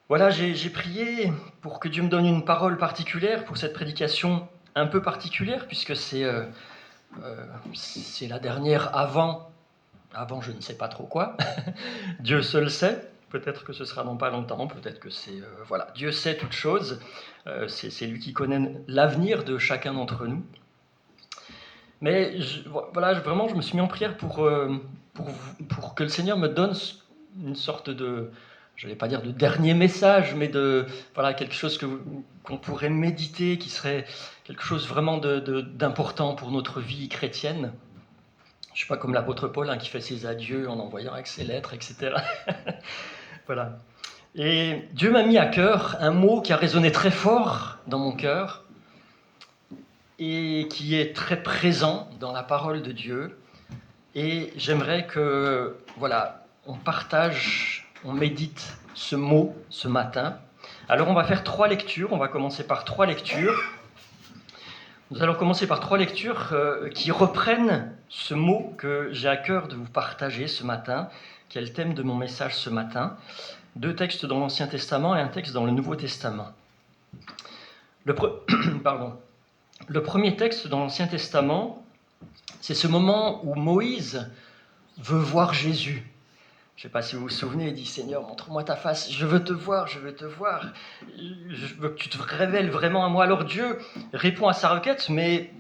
Voilà, j'ai prié pour que Dieu me donne une parole particulière pour cette prédication un peu particulière, puisque c'est la dernière avant je ne sais pas trop quoi. Dieu seul sait. Peut-être que ce sera dans pas longtemps, peut-être que voilà, Dieu sait toutes choses. C'est lui qui connaît l'avenir de chacun d'entre nous. Mais voilà, vraiment, je me suis mis en prière pour que le Seigneur me donne une sorte de, je ne vais pas dire de dernier message, mais voilà, quelque chose qu'on pourrait méditer, qui serait quelque chose vraiment d'important pour notre vie chrétienne. Je ne suis pas comme l'apôtre Paul qui fait ses adieux en envoyant avec ses lettres, etc. Voilà. Et Dieu m'a mis à cœur un mot qui a résonné très fort dans mon cœur et qui est très présent dans la parole de Dieu. Et j'aimerais que, voilà, on partage, on médite ce mot ce matin. Alors on va faire 3 lectures, on va commencer par 3 lectures. Nous allons commencer par 3 lectures qui reprennent ce mot que j'ai à cœur de vous partager ce matin, qui est le thème de mon message ce matin. 2 textes dans l'Ancien Testament et un texte dans le Nouveau Testament. Le premier texte dans l'Ancien Testament, c'est ce moment où Moïse veut voir Jésus. Je ne sais pas si vous vous souvenez, il dit « Seigneur, montre-moi ta face, je veux te voir, je veux te voir. Je veux que tu te révèles vraiment à moi. » Alors Dieu répond à sa requête, mais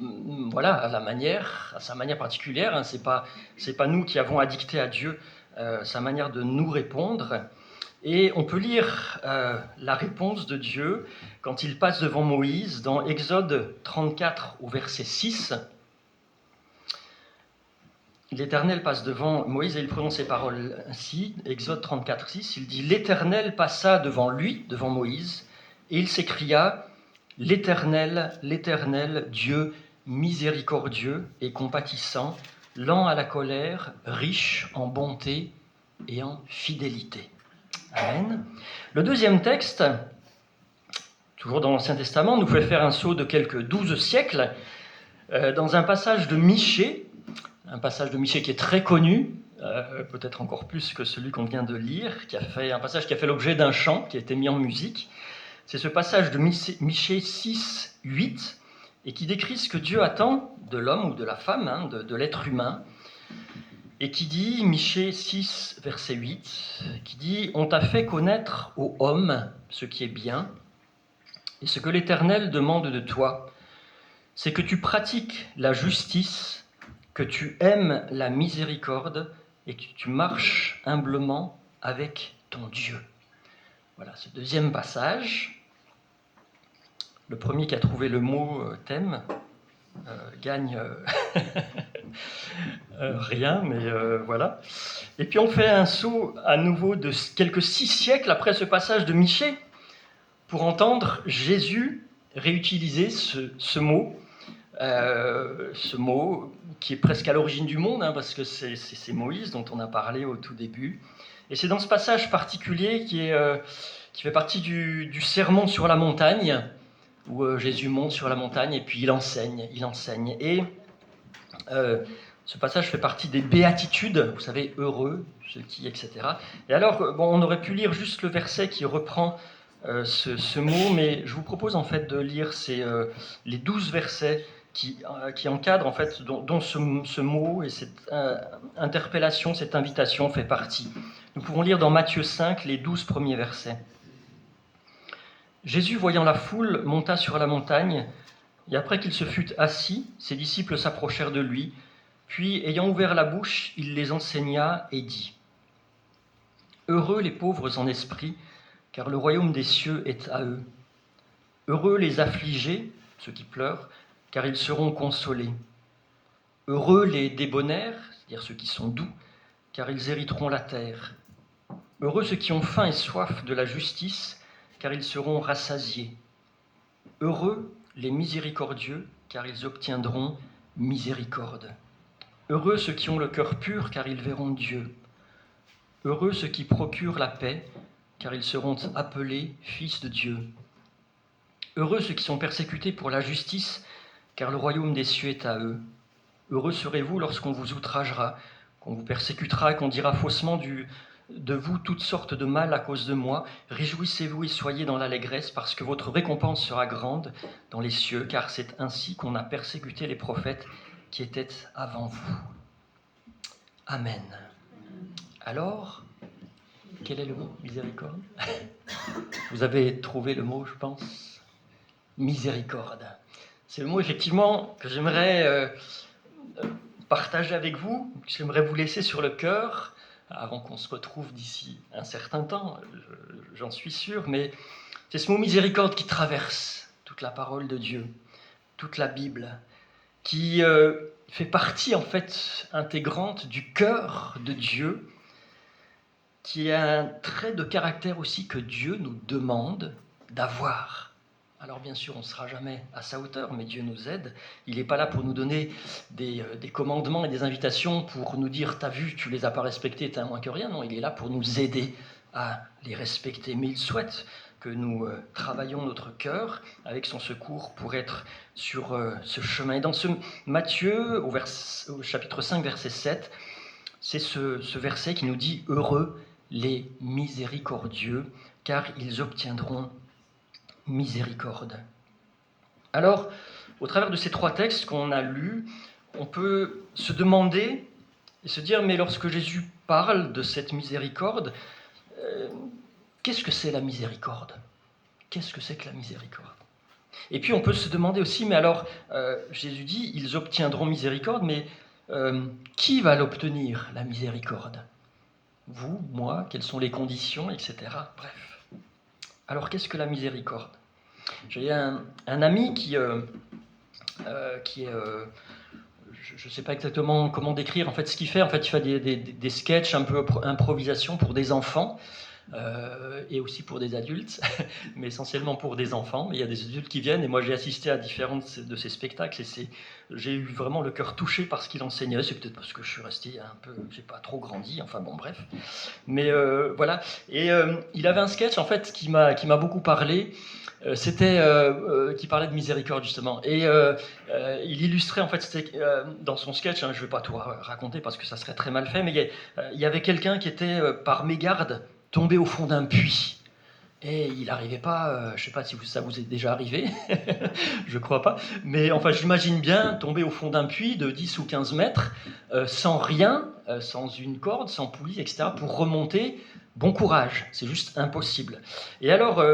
voilà, à sa manière particulière. Hein, c'est pas nous qui avons à dicter à Dieu sa manière de nous répondre. Et on peut lire la réponse de Dieu quand il passe devant Moïse dans Exode 34 au verset 6. L'Éternel passe devant Moïse et il prononce ces paroles ainsi, Exode 34, 6, il dit « L'Éternel passa devant lui, devant Moïse, et il s'écria « L'Éternel, l'Éternel, Dieu miséricordieux et compatissant, lent à la colère, riche en bonté et en fidélité. » Amen. Le deuxième texte, toujours dans l'Ancien Testament, nous fait faire un saut de quelques 12 siècles dans un passage de Michée, qui est très connu, peut-être encore plus que celui qu'on vient de lire, un passage qui a fait l'objet d'un chant, qui a été mis en musique. C'est ce passage de Michée 6, 8, et qui décrit ce que Dieu attend de l'homme ou de la femme, de l'être humain, et qui dit, Michée 6, verset 8, qui dit « On t'a fait connaître ô homme ce qui est bien, et ce que l'Éternel demande de toi, c'est que tu pratiques la justice, que tu aimes la miséricorde et que tu marches humblement avec ton Dieu. » Voilà, ce deuxième passage. Le premier qui a trouvé le mot thème gagne rien, mais voilà. Et puis on fait un saut à nouveau de quelques 6 siècles après ce passage de Michée pour entendre Jésus réutiliser ce mot qui est presque à l'origine du monde, parce que c'est Moïse dont on a parlé au tout début. Et c'est dans ce passage particulier qui fait partie du sermon sur la montagne, où Jésus monte sur la montagne et puis il enseigne. Et ce passage fait partie des béatitudes, vous savez, heureux, ceux qui, etc. Et alors, on aurait pu lire juste le verset qui reprend ce mot, mais je vous propose en fait de lire les 12 versets qui encadrent en fait, dont ce mot et cette interpellation, cette invitation fait partie. Nous pouvons lire dans Matthieu 5 les 12 premiers versets. Jésus, voyant la foule, monta sur la montagne, et après qu'il se fut assis, ses disciples s'approchèrent de lui, puis, ayant ouvert la bouche, il les enseigna et dit « Heureux les pauvres en esprit, car le royaume des cieux est à eux. Heureux les affligés, ceux qui pleurent, car ils seront consolés. Heureux les débonnaires, c'est-à-dire ceux qui sont doux, car ils hériteront la terre. Heureux ceux qui ont faim et soif de la justice, car ils seront rassasiés. Heureux les miséricordieux, car ils obtiendront miséricorde. Heureux ceux qui ont le cœur pur, car ils verront Dieu. Heureux ceux qui procurent la paix, car ils seront appelés fils de Dieu. Heureux ceux qui sont persécutés pour la justice, car le royaume des cieux est à eux. Heureux serez-vous lorsqu'on vous outragera, qu'on vous persécutera, qu'on dira faussement de vous toutes sortes de mal à cause de moi. Réjouissez-vous et soyez dans l'allégresse, parce que votre récompense sera grande dans les cieux, car c'est ainsi qu'on a persécuté les prophètes qui étaient avant vous. » Amen. Alors, quel est le mot miséricorde? Vous avez trouvé le mot, je pense. Miséricorde. C'est le mot, effectivement, que j'aimerais partager avec vous, que j'aimerais vous laisser sur le cœur, avant qu'on se retrouve d'ici un certain temps, j'en suis sûr, mais c'est ce mot miséricorde qui traverse toute la parole de Dieu, toute la Bible, qui fait partie en fait intégrante du cœur de Dieu, qui est un trait de caractère aussi que Dieu nous demande d'avoir. Alors bien sûr, on ne sera jamais à sa hauteur, mais Dieu nous aide. Il n'est pas là pour nous donner des commandements et des invitations pour nous dire « t'as vu, tu ne les as pas respectés, t'es un moins que rien ». Non, il est là pour nous aider à les respecter. Mais il souhaite que nous travaillions notre cœur avec son secours pour être sur ce chemin. Et dans ce Matthieu, au chapitre 5, verset 7, c'est ce verset qui nous dit « Heureux les miséricordieux, car ils obtiendront miséricorde ». Alors, au travers de ces trois textes qu'on a lus, on peut se demander et se dire, mais lorsque Jésus parle de cette miséricorde, qu'est-ce que c'est la miséricorde? Qu'est-ce que c'est que la miséricorde? Et puis on peut se demander aussi, mais alors, Jésus dit, ils obtiendront miséricorde, mais qui va l'obtenir, la miséricorde? Vous, moi, quelles sont les conditions, etc. Bref. Alors, qu'est-ce que la miséricorde? J'ai un ami qui est... je ne sais pas exactement comment décrire en fait ce qu'il fait. En fait, il fait des sketchs un peu improvisation pour des enfants et aussi pour des adultes, mais essentiellement pour des enfants. Mais il y a des adultes qui viennent et moi j'ai assisté à différents de ces spectacles et j'ai eu vraiment le cœur touché par ce qu'il enseignait. C'est peut-être parce que je suis resté un peu, j'ai pas trop grandi. Enfin bon, bref. Mais voilà. Et il avait un sketch en fait qui m'a beaucoup parlé. C'était qui parlait de miséricorde justement et il illustrait en fait dans son sketch, hein, je ne vais pas tout raconter parce que ça serait très mal fait, mais il y avait quelqu'un qui était par mégarde tombé au fond d'un puits et il n'arrivait pas, je ne sais pas si ça vous est déjà arrivé, je crois pas, mais enfin j'imagine bien tomber au fond d'un puits de 10 ou 15 mètres sans rien, sans une corde, sans poulie, etc. pour remonter. Bon courage, c'est juste impossible. Et alors,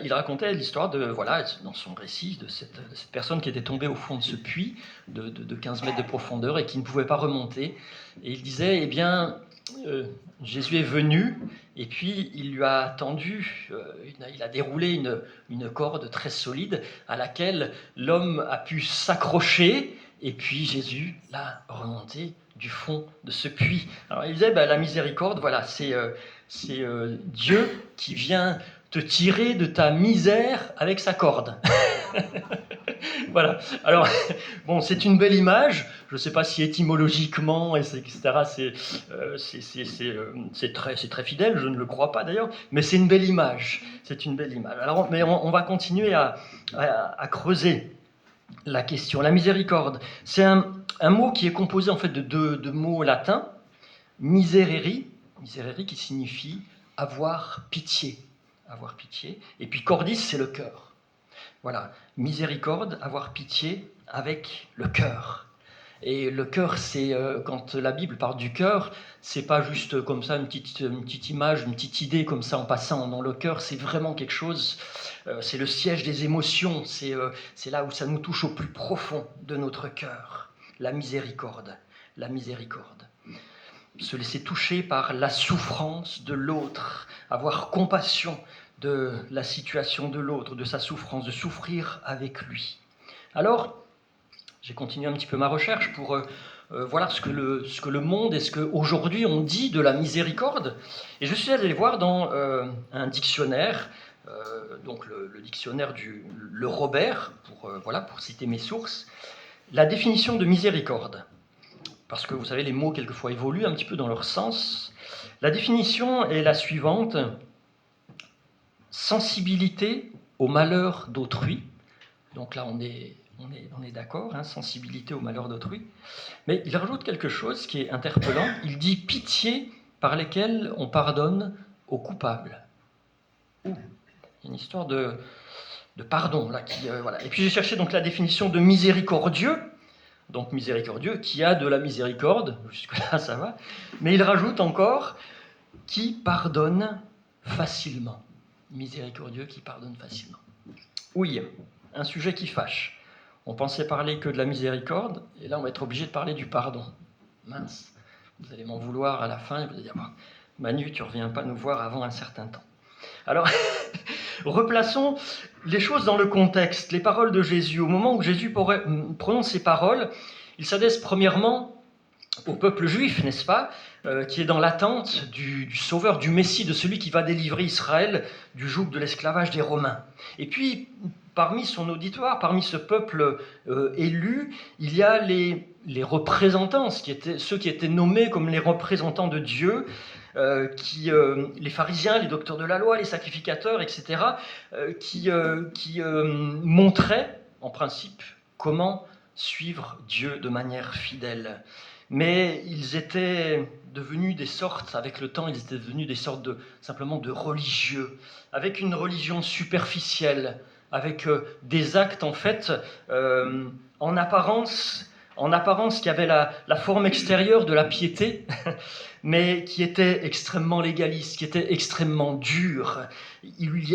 il racontait l'histoire de, voilà, dans son récit, de cette personne qui était tombée au fond de ce puits de 15 mètres de profondeur et qui ne pouvait pas remonter. Et il disait, eh bien, Jésus est venu et puis il lui a tendu, il a déroulé une corde très solide à laquelle l'homme a pu s'accrocher et puis Jésus l'a remonté du fond de ce puits. Alors il disait, la miséricorde, voilà, c'est Dieu qui vient te tirer de ta misère avec sa corde. Voilà. Alors, bon, c'est une belle image. Je ne sais pas si étymologiquement, etc., c'est très fidèle. Je ne le crois pas d'ailleurs, mais c'est une belle image. C'est une belle image. Alors, mais on va continuer à creuser la question. La miséricorde, c'est un mot qui est composé en fait de deux mots latins, miserere qui signifie avoir pitié, et puis cordis, c'est le cœur. Voilà, miséricorde, avoir pitié avec le cœur. Et le cœur, c'est quand la Bible parle du cœur, c'est pas juste comme ça une petite image, une petite idée comme ça en passant. Non, le cœur, c'est vraiment quelque chose. C'est le siège des émotions. C'est là où ça nous touche au plus profond de notre cœur. La miséricorde, la miséricorde. Se laisser toucher par la souffrance de l'autre, avoir compassion de la situation de l'autre, de sa souffrance, de souffrir avec lui. Alors, j'ai continué un petit peu ma recherche pour voir ce que le monde et ce qu'aujourd'hui on dit de la miséricorde. Et je suis allé voir dans un dictionnaire, donc le dictionnaire le Robert, pour citer mes sources, la définition de miséricorde. Parce que vous savez, les mots quelquefois évoluent un petit peu dans leur sens. La définition est la suivante: sensibilité au malheur d'autrui. Donc là, on est d'accord, hein, sensibilité au malheur d'autrui. Mais il rajoute quelque chose qui est interpellant. Il dit pitié par lesquels on pardonne aux coupables. Il y a une histoire de pardon là voilà. Et puis j'ai cherché donc la définition de miséricordieux. Donc miséricordieux, qui a de la miséricorde, jusque-là ça va, mais il rajoute encore qui pardonne facilement. Miséricordieux qui pardonne facilement. Oui, un sujet qui fâche. On pensait parler que de la miséricorde, et là on va être obligé de parler du pardon. Mince, vous allez m'en vouloir à la fin, et vous allez dire, Manu, tu ne reviens pas nous voir avant un certain temps. Alors, replaçons les choses dans le contexte. Les paroles de Jésus, au moment où Jésus prononce ces paroles, il s'adresse premièrement au peuple juif, n'est-ce pas, qui est dans l'attente du sauveur, du Messie, de celui qui va délivrer Israël du joug de l'esclavage des Romains. Et puis, parmi son auditoire, parmi ce peuple élu, il y a les représentants, ceux qui étaient nommés comme les représentants de Dieu, les pharisiens, les docteurs de la loi, les sacrificateurs, etc., qui montraient, en principe, comment suivre Dieu de manière fidèle. Mais ils étaient devenus avec le temps, ils étaient devenus des sortes simplement de religieux, avec une religion superficielle, avec des actes en fait, en apparence qui avaient la forme extérieure de la piété, mais qui étaient extrêmement légaliste, qui étaient extrêmement durs,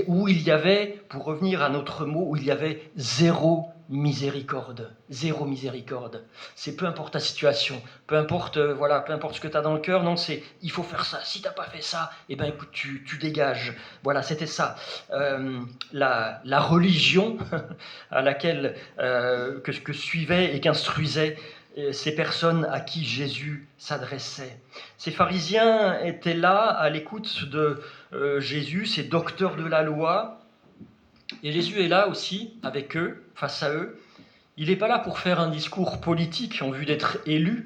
où il y avait, pour revenir à notre mot, où il y avait zéro miséricorde. Zéro miséricorde. C'est peu importe ta situation, peu importe ce que tu as dans le cœur, non, c'est il faut faire ça. Si tu n'as pas fait ça, eh ben écoute, tu dégages. Voilà, c'était ça. La religion à laquelle que suivaient et qu'instruisaient ces personnes à qui Jésus s'adressait. Ces pharisiens étaient là à l'écoute de Jésus, ces docteurs de la loi, et Jésus est là aussi avec eux, face à eux. Il n'est pas là pour faire un discours politique en vue d'être élu,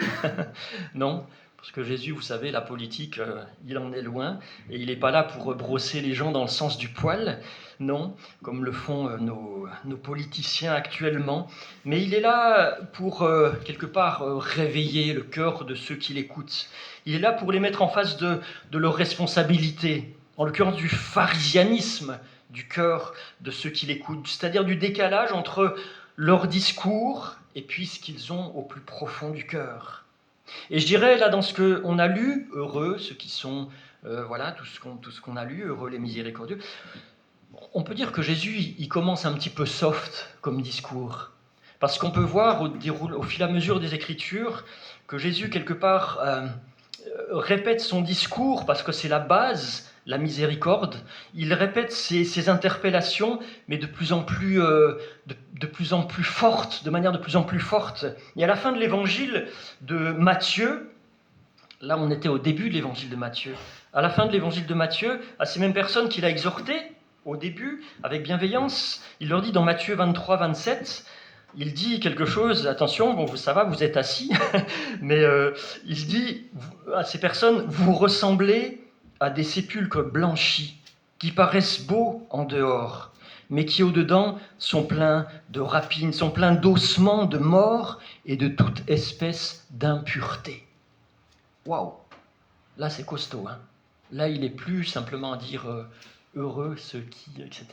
non, parce que Jésus, vous savez, la politique, il en est loin, et il n'est pas là pour brosser les gens dans le sens du poil, non, comme le font nos politiciens actuellement, mais il est là pour, quelque part, réveiller le cœur de ceux qui l'écoutent. Il est là pour les mettre en face de leurs responsabilités, en l'occurrence du pharisianisme du cœur de ceux qui l'écoutent, c'est-à-dire du décalage entre leur discours et puis ce qu'ils ont au plus profond du cœur. Et je dirais, là, dans ce qu'on a lu, heureux ceux qui sont, tout ce qu'on a lu, heureux les miséricordieux, on peut dire que Jésus, il commence un petit peu soft comme discours. Parce qu'on peut voir au fil et à mesure des Écritures que Jésus, quelque part, répète son discours parce que c'est la base, la miséricorde. Il répète ses interpellations, mais de plus en plus fortes, de manière de plus en plus forte. Et à la fin de l'évangile de Matthieu, là on était au début de l'évangile de Matthieu, à la fin de l'évangile de Matthieu, à ces mêmes personnes qu'il a exhortées au début, avec bienveillance, il leur dit dans Matthieu 23, 27, il dit quelque chose, attention, bon, ça va, vous êtes assis, mais il dit à ces personnes, vous ressemblez à des sépulcres blanchis, qui paraissent beaux en dehors, mais qui au-dedans sont pleins de rapines, sont pleins d'ossements, de morts et de toute espèce d'impureté. Waouh! Là, c'est costaud, hein. Là, il n'est plus simplement à dire heureux ceux qui, etc.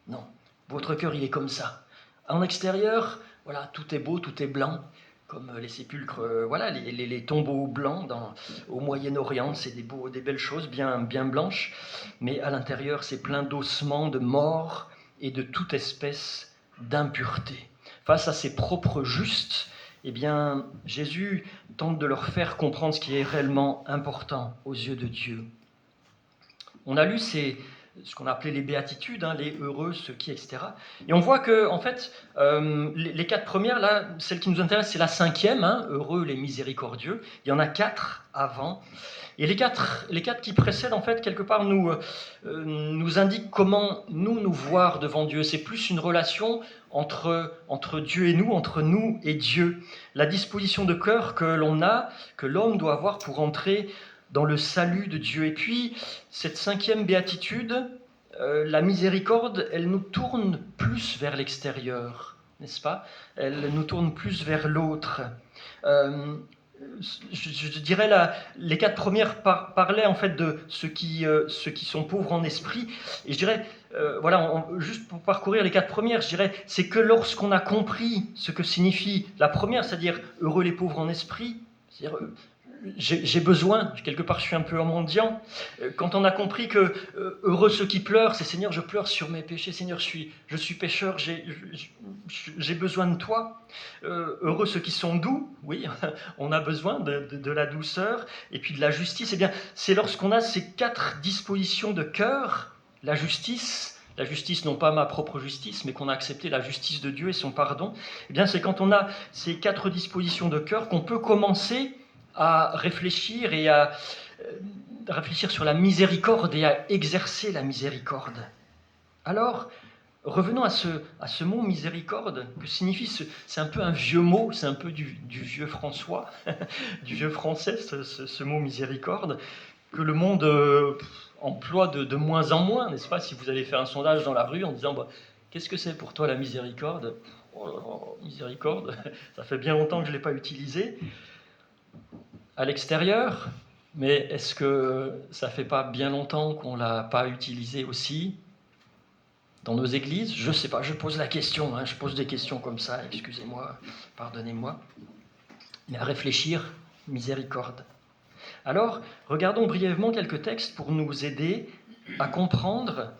Non, votre cœur, il est comme ça. En extérieur, voilà, tout est beau, tout est blanc, comme les sépulcres, les tombeaux blancs au Moyen-Orient, c'est des belles choses, bien blanches, mais à l'intérieur, c'est plein d'ossements, de morts et de toute espèce d'impureté. Face à ses propres justes, eh bien, Jésus tente de leur faire comprendre ce qui est réellement important aux yeux de Dieu. On a lu ce qu'on a appelé les béatitudes, hein, les heureux, ceux qui, etc. Et on voit que, en fait, les 4 premières, là, celle qui nous intéresse, c'est la 5e, hein, heureux les miséricordieux. Il y en a 4 avant. Et les quatre qui précèdent, en fait, quelque part, nous indiquent comment nous voir devant Dieu. C'est plus une relation entre Dieu et nous, entre nous et Dieu. La disposition de cœur que l'homme doit avoir pour entrer dans le salut de Dieu. Et puis, cette 5e béatitude, la miséricorde, elle nous tourne plus vers l'extérieur, n'est-ce pas? Elle nous tourne plus vers l'autre. je dirais, les quatre premières parlaient en fait de ceux qui sont pauvres en esprit. Et je dirais, juste pour parcourir les quatre premières, je dirais, c'est que lorsqu'on a compris ce que signifie la première, c'est-à-dire heureux les pauvres en esprit, c'est-à-dire j'ai besoin, quelque part je suis un peu un mendiant, quand on a compris que heureux ceux qui pleurent, c'est Seigneur, je pleure sur mes péchés, Seigneur, je suis pécheur, j'ai besoin de toi. Heureux ceux qui sont doux, oui, on a besoin de la douceur, et puis de la justice. Eh bien, c'est lorsqu'on a ces quatre dispositions de cœur, la justice non pas ma propre justice, mais qu'on a accepté la justice de Dieu et son pardon, eh bien c'est quand on a ces quatre dispositions de cœur qu'on peut commencer à réfléchir et à réfléchir sur la miséricorde et à exercer la miséricorde. Alors, revenons à ce mot miséricorde, que signifie c'est un peu un vieux mot, c'est un peu du vieux François, du vieux français, ce mot miséricorde, que le monde emploie de moins en moins, n'est-ce pas? Si vous allez faire un sondage dans la rue en disant qu'est-ce que c'est pour toi la miséricorde? Oh, miséricorde, ça fait bien longtemps que je ne l'ai pas utilisé. À l'extérieur, mais est-ce que ça fait pas bien longtemps qu'on l'a pas utilisé aussi dans nos églises? Je sais pas, je pose la question, je pose des questions comme ça, excusez-moi, pardonnez-moi. Mais à réfléchir, miséricorde. Alors, regardons brièvement quelques textes pour nous aider à comprendre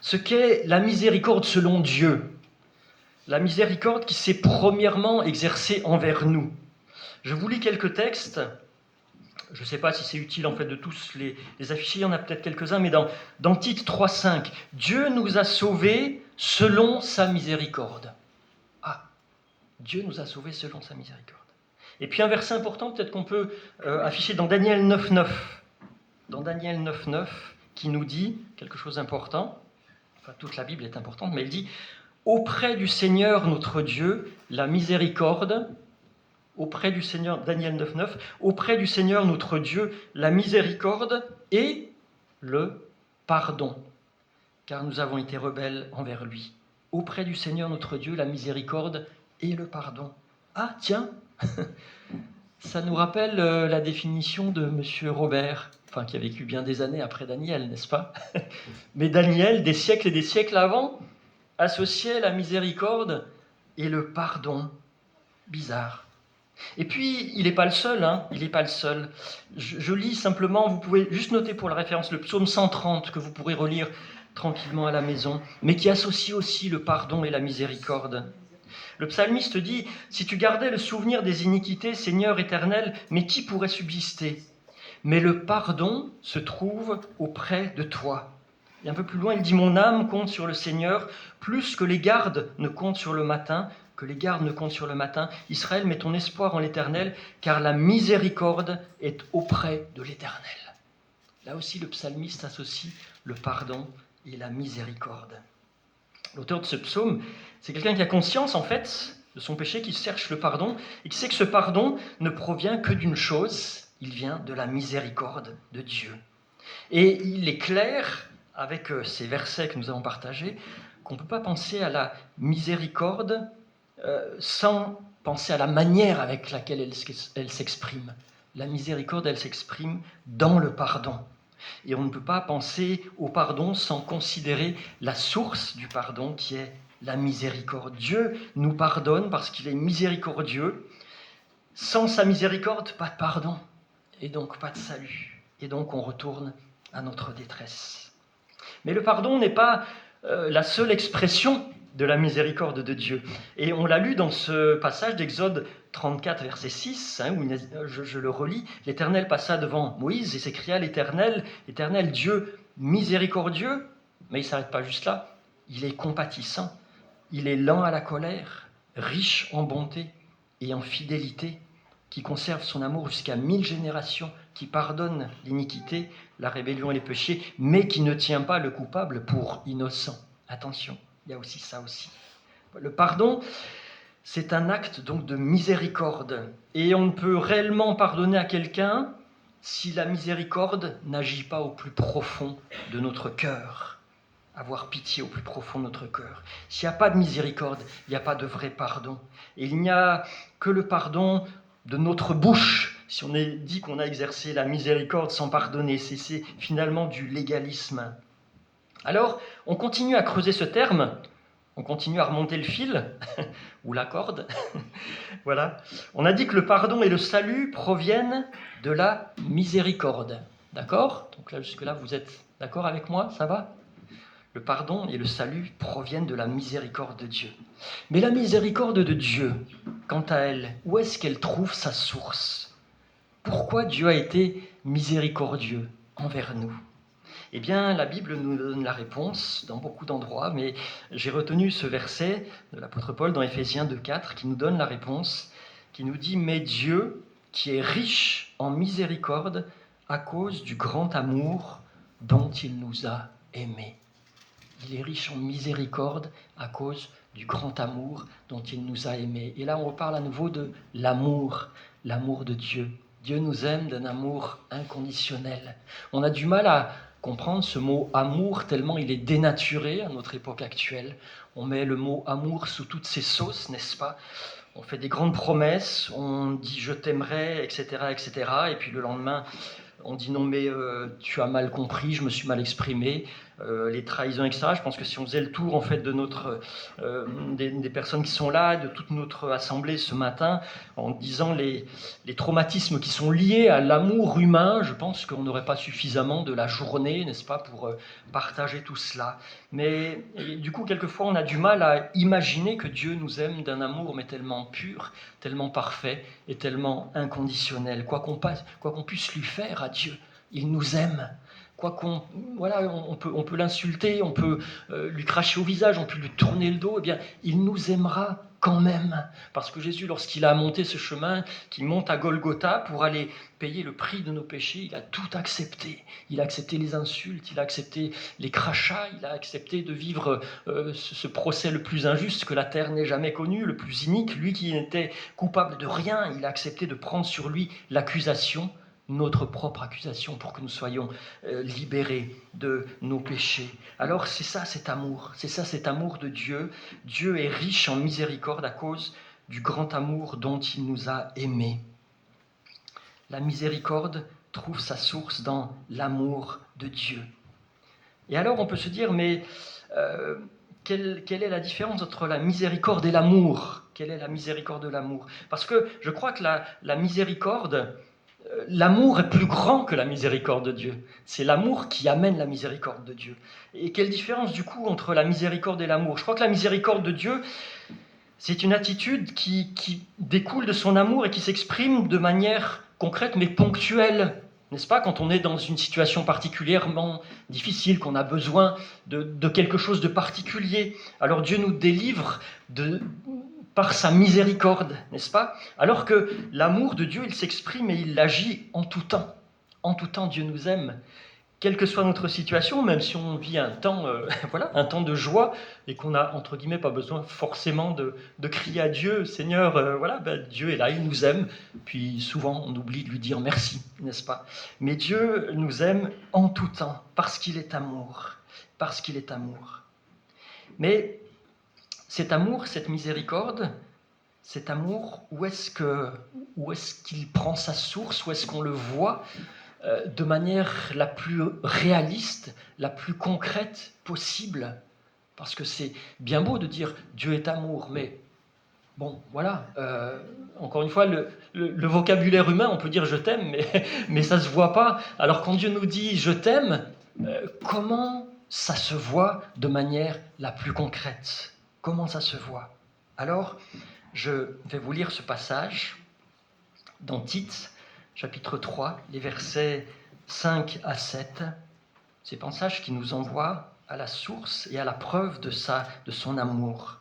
ce qu'est la miséricorde selon Dieu. La miséricorde qui s'est premièrement exercée envers nous. Je vous lis quelques textes. Je ne sais pas si c'est utile en fait de tous les afficher, il y en a peut-être quelques-uns, mais dans Tite 3,5, Dieu nous a sauvés selon sa miséricorde. Ah, Dieu nous a sauvés selon sa miséricorde. Et puis un verset important, peut-être qu'on peut afficher dans Daniel 9,9. Dans Daniel 9,9, qui nous dit quelque chose d'important, enfin toute la Bible est importante, mais elle dit « Auprès du Seigneur notre Dieu, la miséricorde » auprès du Seigneur, Daniel 9,9, auprès du Seigneur notre Dieu, la miséricorde et le pardon, car nous avons été rebelles envers lui. Auprès du Seigneur notre Dieu, la miséricorde et le pardon. Ah, tiens, ça nous rappelle la définition de M. Robert, enfin qui a vécu bien des années après Daniel, n'est-ce pas? Mais Daniel, des siècles et des siècles avant, associait la miséricorde et le pardon. Bizarre. Et puis, il n'est pas le seul, il n'est pas le seul. Je lis simplement, vous pouvez juste noter pour la référence le psaume 130 que vous pourrez relire tranquillement à la maison, mais qui associe aussi le pardon et la miséricorde. Le psalmiste dit « Si tu gardais le souvenir des iniquités, Seigneur éternel, mais qui pourrait subsister? Mais le pardon se trouve auprès de toi. » Et un peu plus loin, il dit « Mon âme compte sur le Seigneur, plus que les gardes ne comptent sur le matin. » Que les gardes ne comptent sur le matin. Israël, mets ton espoir en l'Éternel, car la miséricorde est auprès de l'Éternel. Là aussi, le psalmiste associe le pardon et la miséricorde. L'auteur de ce psaume, c'est quelqu'un qui a conscience, en fait, de son péché, qui cherche le pardon, et qui sait que ce pardon ne provient que d'une chose, il vient de la miséricorde de Dieu. Et il est clair, avec ces versets que nous avons partagés, qu'on ne peut pas penser à la miséricorde sans penser à la manière avec laquelle elle s'exprime. La miséricorde, elle s'exprime dans le pardon. Et on ne peut pas penser au pardon sans considérer la source du pardon qui est la miséricorde. Dieu nous pardonne parce qu'il est miséricordieux. Sans sa miséricorde, pas de pardon, et donc pas de salut. Et donc on retourne à notre détresse. Mais le pardon n'est pas la seule expression de la miséricorde de Dieu. Et on l'a lu dans ce passage d'Exode 34, verset 6, où je le relis. L'Éternel passa devant Moïse et s'écria à l'Éternel, Éternel Dieu miséricordieux, mais il ne s'arrête pas juste là, il est compatissant, il est lent à la colère, riche en bonté et en fidélité, qui conserve son amour jusqu'à 1000 générations, qui pardonne l'iniquité, la rébellion et les péchés, mais qui ne tient pas le coupable pour innocent. Attention. Il y a aussi ça aussi. Le pardon, c'est un acte donc de miséricorde. Et on ne peut réellement pardonner à quelqu'un si la miséricorde n'agit pas au plus profond de notre cœur. Avoir pitié au plus profond de notre cœur. S'il n'y a pas de miséricorde, il n'y a pas de vrai pardon. Et il n'y a que le pardon de notre bouche si on est dit qu'on a exercé la miséricorde sans pardonner. C'est finalement du légalisme. Alors, on continue à creuser ce terme, on continue à remonter le fil, ou la corde. Voilà. On a dit que le pardon et le salut proviennent de la miséricorde. D'accord? Donc là, jusque-là, vous êtes d'accord avec moi? Ça va? Le pardon et le salut proviennent de la miséricorde de Dieu. Mais la miséricorde de Dieu, quant à elle, où est-ce qu'elle trouve sa source? Pourquoi Dieu a été miséricordieux envers nous? Eh bien, la Bible nous donne la réponse dans beaucoup d'endroits, mais j'ai retenu ce verset de l'apôtre Paul dans Éphésiens 2,4 qui nous donne la réponse, qui nous dit « Mais Dieu, qui est riche en miséricorde à cause du grand amour dont il nous a aimés. » Il est riche en miséricorde à cause du grand amour dont il nous a aimés. Et là, on reparle à nouveau de l'amour de Dieu. Dieu nous aime d'un amour inconditionnel. On a du mal à comprendre ce mot amour tellement il est dénaturé à notre époque actuelle. On met le mot amour sous toutes ses sauces, n'est-ce pas? On fait des grandes promesses, on dit je t'aimerai, etc., etc. Et puis le lendemain, on dit non mais tu as mal compris, je me suis mal exprimé, les trahisons, etc. Je pense que si on faisait le tour en fait de des personnes qui sont là, de toute notre assemblée ce matin, en disant les traumatismes qui sont liés à l'amour humain, je pense qu'on n'aurait pas suffisamment de la journée, n'est-ce pas, pour partager tout cela. Mais du coup, quelquefois, on a du mal à imaginer que Dieu nous aime d'un amour mais tellement pur, tellement parfait et tellement inconditionnel. Quoi qu'on puisse lui faire à Dieu, il nous aime. On peut l'insulter, on peut lui cracher au visage, on peut lui tourner le dos, eh bien, il nous aimera quand même. Parce que Jésus, lorsqu'il a monté ce chemin, qu'il monte à Golgotha pour aller payer le prix de nos péchés, il a tout accepté. Il a accepté les insultes, il a accepté les crachats, il a accepté de vivre ce procès le plus injuste que la terre n'ait jamais connu, le plus inique. Lui qui n'était coupable de rien, il a accepté de prendre sur lui l'accusation, notre propre accusation, pour que nous soyons libérés de nos péchés. Alors c'est ça cet amour de Dieu. Dieu est riche en miséricorde à cause du grand amour dont il nous a aimés. La miséricorde trouve sa source dans l'amour de Dieu. Et alors on peut se dire, mais quelle est la différence entre la miséricorde et l'amour? Quelle est la miséricorde de l'amour? Parce que je crois que la miséricorde, l'amour est plus grand que la miséricorde de Dieu. C'est l'amour qui amène la miséricorde de Dieu. Et quelle différence du coup entre la miséricorde et l'amour? Je crois que la miséricorde de Dieu, c'est une attitude qui découle de son amour et qui s'exprime de manière concrète mais ponctuelle. N'est-ce pas? Quand on est dans une situation particulièrement difficile, qu'on a besoin de quelque chose de particulier, alors Dieu nous délivre par sa miséricorde, n'est-ce pas? Alors que l'amour de Dieu, il s'exprime et il agit en tout temps. En tout temps, Dieu nous aime. Quelle que soit notre situation, même si on vit un temps, un temps de joie et qu'on a, entre guillemets, pas besoin forcément de crier à Dieu, Seigneur, Dieu est là, il nous aime. Puis souvent, on oublie de lui dire merci, n'est-ce pas? Mais Dieu nous aime en tout temps, parce qu'il est amour. Parce qu'il est amour. Mais cet amour, cette miséricorde, cet amour, où est-ce qu'il prend sa source? Où est-ce qu'on le voit de manière la plus réaliste, la plus concrète possible? Parce que c'est bien beau de dire Dieu est amour, mais bon, voilà. Encore une fois, le vocabulaire humain, on peut dire je t'aime, mais ça ne se voit pas. Alors quand Dieu nous dit je t'aime, comment ça se voit de manière la plus concrète? Comment ça se voit? Alors, je vais vous lire ce passage dans Tite, chapitre 3, les versets 5 à 7. Ces passages qui nous envoient à la source et à la preuve de son amour,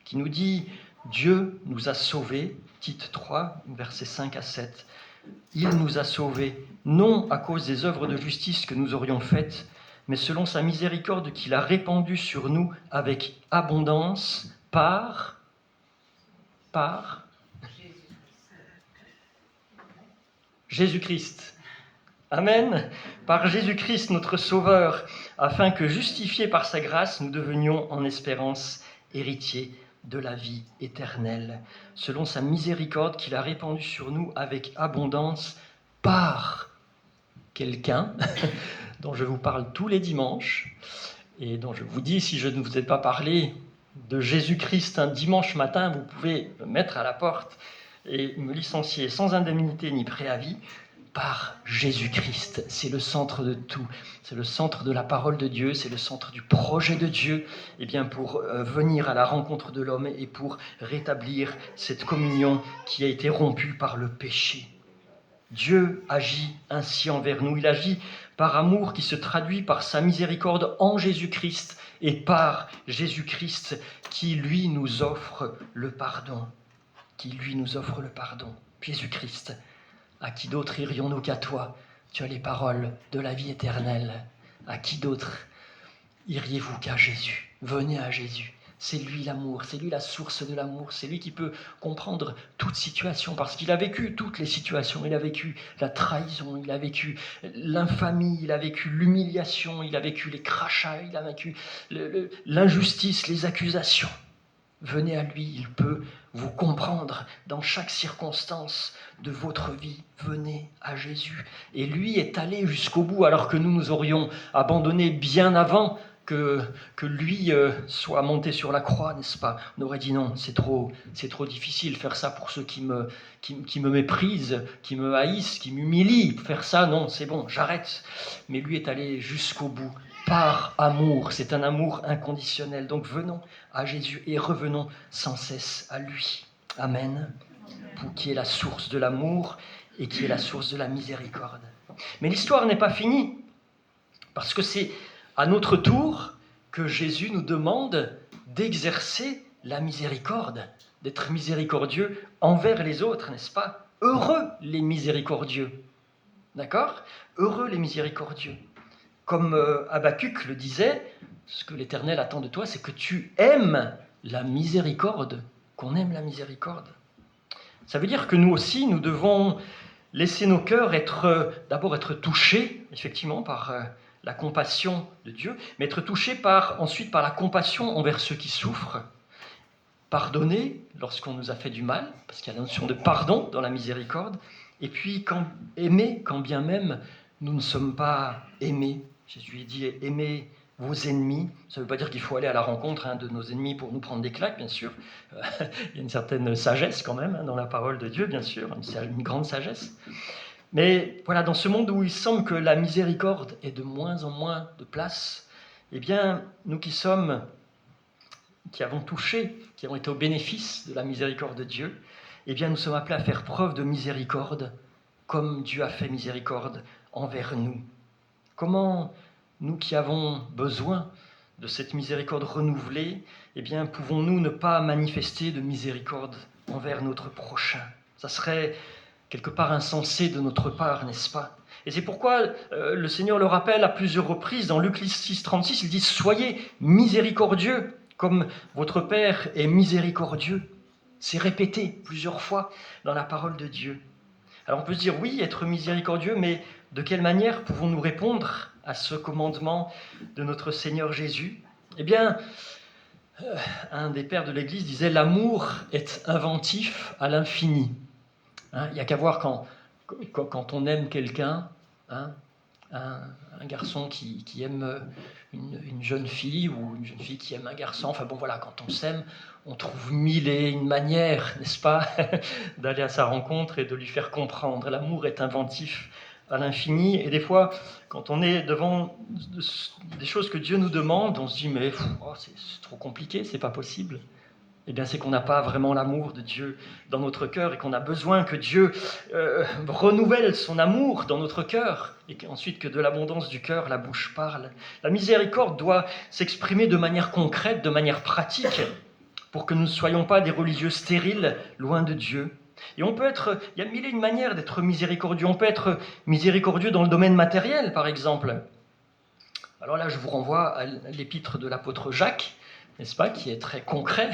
qui nous dit « Dieu nous a sauvés », Tite 3, versets 5 à 7. « Il nous a sauvés, non à cause des œuvres de justice que nous aurions faites, mais selon sa miséricorde qu'il a répandue sur nous avec abondance par Jésus-Christ. Amen. Par Jésus-Christ, notre Sauveur, afin que, justifiés par sa grâce, nous devenions en espérance héritiers de la vie éternelle, selon sa miséricorde qu'il a répandue sur nous avec abondance par quelqu'un dont je vous parle tous les dimanches et dont je vous dis, si je ne vous ai pas parlé de Jésus-Christ un dimanche matin, vous pouvez me mettre à la porte et me licencier sans indemnité ni préavis. Par Jésus-Christ, c'est le centre de tout, c'est le centre de la parole de Dieu, c'est le centre du projet de Dieu, et bien pour venir à la rencontre de l'homme et pour rétablir cette communion qui a été rompue par le péché. Dieu agit ainsi envers nous, il agit par amour qui se traduit par sa miséricorde en Jésus-Christ et par Jésus-Christ qui lui nous offre le pardon, Jésus-Christ. À qui d'autre irions-nous qu'à toi? Tu as les paroles de la vie éternelle. À qui d'autre iriez-vous qu'à Jésus? Venez à Jésus. C'est lui l'amour, c'est lui la source de l'amour, c'est lui qui peut comprendre toute situation, parce qu'il a vécu toutes les situations. Il a vécu la trahison, il a vécu l'infamie, il a vécu l'humiliation, il a vécu les crachats, il a vécu l'injustice, les accusations. Venez à lui, il peut vous comprendre dans chaque circonstance de votre vie. Venez à Jésus. Et lui est allé jusqu'au bout, alors que nous aurions abandonné bien avant que lui soit monté sur la croix, n'est-ce pas? On aurait dit non, c'est trop difficile, faire ça pour ceux qui me méprisent, qui me haïssent, qui m'humilient. Faire ça, non, c'est bon, j'arrête. Mais lui est allé jusqu'au bout. Par amour, c'est un amour inconditionnel. Donc venons à Jésus et revenons sans cesse à lui. Amen. Pour qui est la source de l'amour et qui est la source de la miséricorde. Mais l'histoire n'est pas finie, parce que c'est à notre tour que Jésus nous demande d'exercer la miséricorde, d'être miséricordieux envers les autres, n'est-ce pas? Heureux les miséricordieux. D'accord? Heureux les miséricordieux. Comme Habacuc le disait, ce que l'Éternel attend de toi, c'est que tu aimes la miséricorde, qu'on aime la miséricorde. Ça veut dire que nous aussi, nous devons laisser nos cœurs d'abord être touchés, effectivement, par la compassion de Dieu, mais être touchés ensuite par la compassion envers ceux qui souffrent, pardonner lorsqu'on nous a fait du mal, parce qu'il y a la notion de pardon dans la miséricorde, et puis aimer quand bien même nous ne sommes pas aimés. Jésus a dit « aimez vos ennemis ». Ça ne veut pas dire qu'il faut aller à la rencontre de nos ennemis pour nous prendre des claques, bien sûr. Il y a une certaine sagesse quand même dans la parole de Dieu, bien sûr, une grande sagesse. Mais voilà, dans ce monde où il semble que la miséricorde ait de moins en moins de place, eh bien, nous qui avons touché, qui avons été au bénéfice de la miséricorde de Dieu, eh bien, nous sommes appelés à faire preuve de miséricorde, comme Dieu a fait miséricorde envers nous. Comment nous qui avons besoin de cette miséricorde renouvelée, eh bien, pouvons-nous ne pas manifester de miséricorde envers notre prochain? Ça serait quelque part insensé de notre part, n'est-ce pas? Et c'est pourquoi le Seigneur le rappelle à plusieurs reprises dans Luc 6, 36, il dit « Soyez miséricordieux, comme votre Père est miséricordieux ». C'est répété plusieurs fois dans la parole de Dieu. Alors on peut se dire, oui, être miséricordieux, mais de quelle manière pouvons-nous répondre à ce commandement de notre Seigneur Jésus? Eh bien, un des pères de l'Église disait, l'amour est inventif à l'infini. Il n'y a qu'à voir quand on aime quelqu'un, un garçon qui aime une jeune fille ou une jeune fille qui aime un garçon, enfin bon voilà, quand on s'aime, on trouve mille et une manières, n'est-ce pas, d'aller à sa rencontre et de lui faire comprendre. L'amour est inventif à l'infini, et des fois, quand on est devant des choses que Dieu nous demande, on se dit, mais c'est trop compliqué, c'est pas possible. Eh bien, c'est qu'on n'a pas vraiment l'amour de Dieu dans notre cœur et qu'on a besoin que Dieu renouvelle son amour dans notre cœur et qu'ensuite que de l'abondance du cœur, la bouche parle. La miséricorde doit s'exprimer de manière concrète, de manière pratique, pour que nous ne soyons pas des religieux stériles, loin de Dieu. Et il y a mille et une manières d'être miséricordieux. On peut être miséricordieux dans le domaine matériel, par exemple. Alors là, je vous renvoie à l'épître de l'apôtre Jacques, n'est-ce pas, qui est très concret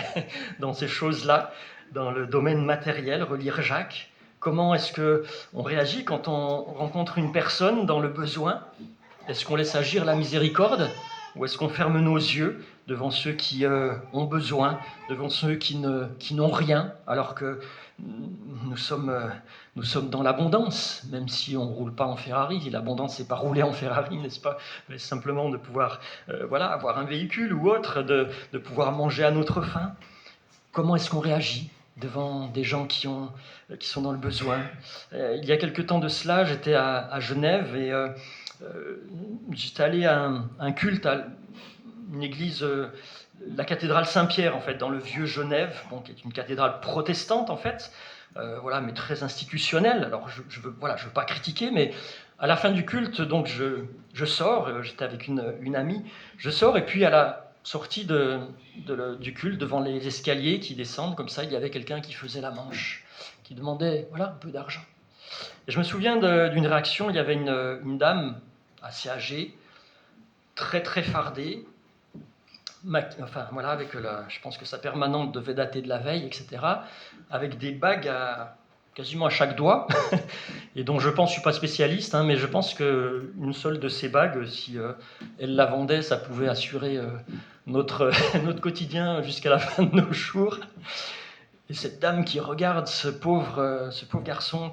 dans ces choses-là, dans le domaine matériel, relire Jacques. Comment est-ce qu'on réagit quand on rencontre une personne dans le besoin? Est-ce qu'on laisse agir la miséricorde? Ou est-ce qu'on ferme nos yeux devant ceux qui ont besoin, devant ceux qui n'ont rien, alors que nous sommes dans l'abondance, même si on ne roule pas en Ferrari. L'abondance, c'est pas rouler en Ferrari, n'est-ce pas? Mais simplement de pouvoir avoir un véhicule ou autre, de pouvoir manger à notre faim. Comment est-ce qu'on réagit devant des gens qui sont dans le besoin? Il y a quelque temps de cela, j'étais à Genève et j'étais allé à un culte à une église, la cathédrale Saint-Pierre, en fait, dans le vieux Genève, bon, qui est une cathédrale protestante, en fait, mais très institutionnelle. Alors, je veux pas critiquer, mais à la fin du culte, donc, je sors, j'étais avec une amie, je sors, et puis à la sortie du culte, devant les escaliers qui descendent, comme ça, il y avait quelqu'un qui faisait la manche, qui demandait, un peu d'argent. Et je me souviens d'une réaction, il y avait une dame assez âgée, très très fardée, avec je pense que sa permanente devait dater de la veille, etc., avec des bagues quasiment à chaque doigt, et dont je pense, je ne suis pas spécialiste, mais je pense qu'une seule de ces bagues, si elle la vendait, ça pouvait assurer notre quotidien jusqu'à la fin de nos jours. Et cette dame qui regarde ce pauvre garçon,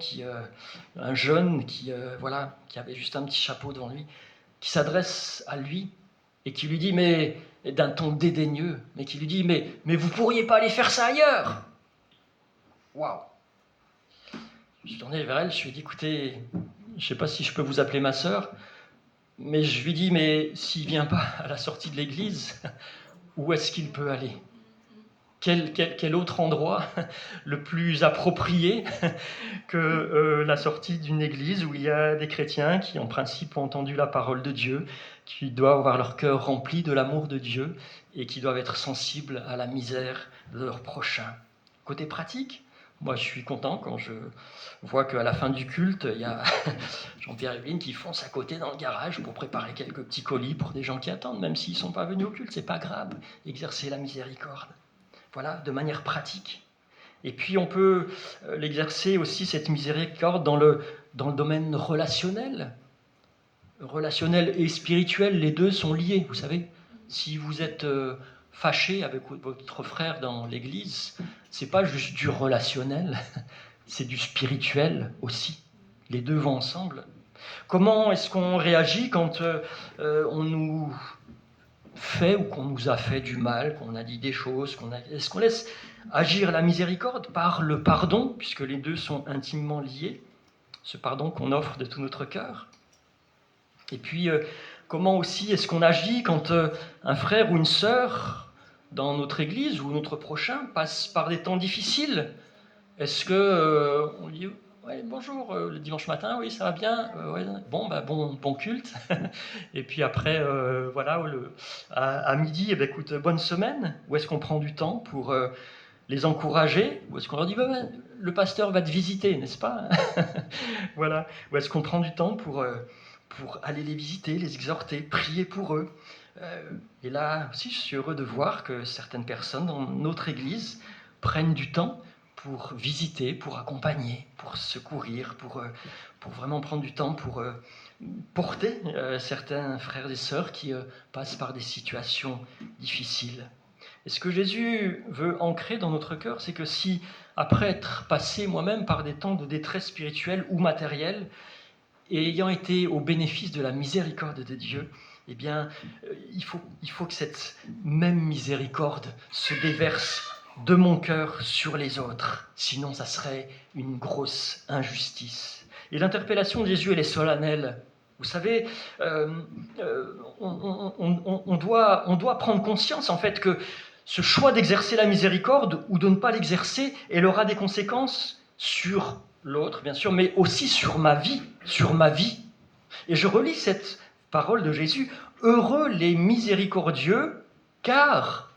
un jeune qui avait juste un petit chapeau devant lui, qui s'adresse à lui et qui lui dit, mais d'un ton dédaigneux, mais qui lui dit, mais vous pourriez pas aller faire ça ailleurs? Waouh! Je suis tourné vers elle, je lui ai dit, écoutez, je ne sais pas si je peux vous appeler ma sœur, mais je lui dis, mais s'il vient pas à la sortie de l'église, où est-ce qu'il peut aller? Quel autre endroit le plus approprié que la sortie d'une église où il y a des chrétiens qui, en principe, ont entendu la parole de Dieu, qui doivent avoir leur cœur rempli de l'amour de Dieu et qui doivent être sensibles à la misère de leur prochain. Côté pratique, moi je suis content quand je vois qu'à la fin du culte, il y a Jean-Pierre et Evelyne qui foncent à côté dans le garage pour préparer quelques petits colis pour des gens qui attendent, même s'ils ne sont pas venus au culte, c'est pas grave, exercer la miséricorde. Voilà, de manière pratique. Et puis on peut l'exercer aussi, cette miséricorde, dans le domaine relationnel. Relationnel et spirituel, les deux sont liés, vous savez. Si vous êtes fâché avec votre frère dans l'église, c'est pas juste du relationnel, c'est du spirituel aussi. Les deux vont ensemble. Comment est-ce qu'on réagit quand on nous fait ou qu'on nous a fait du mal, qu'on a dit des choses, est-ce qu'on laisse agir la miséricorde par le pardon, puisque les deux sont intimement liés, ce pardon qu'on offre de tout notre cœur? Et puis, comment aussi est-ce qu'on agit quand un frère ou une sœur dans notre église ou notre prochain passe par des temps difficiles? Est-ce que on dit ouais, bonjour, le dimanche matin, oui, ça va bien, ouais, bon culte. Et puis après, à midi, écoute, bonne semaine. Ou est-ce qu'on prend du temps pour les encourager? Ou est-ce qu'on leur dit, le pasteur va te visiter, n'est-ce pas? Voilà. Ou est-ce qu'on prend du temps pour aller les visiter, les exhorter, prier pour eux? Et là aussi, je suis heureux de voir que certaines personnes dans notre église prennent du temps pour visiter, pour accompagner, pour secourir, pour vraiment prendre du temps pour porter certains frères et sœurs qui passent par des situations difficiles. Et ce que Jésus veut ancrer dans notre cœur, c'est que si, après être passé moi-même par des temps de détresse spirituelle ou matérielle, et ayant été au bénéfice de la miséricorde de Dieu, eh bien, il faut que cette même miséricorde se déverse de mon cœur sur les autres. Sinon, ça serait une grosse injustice. Et l'interpellation de Jésus, elle est solennelle. Vous savez, on doit prendre conscience, en fait, que ce choix d'exercer la miséricorde ou de ne pas l'exercer, elle aura des conséquences sur l'autre, bien sûr, mais aussi sur ma vie. Et je relis cette parole de Jésus. « Heureux les miséricordieux, car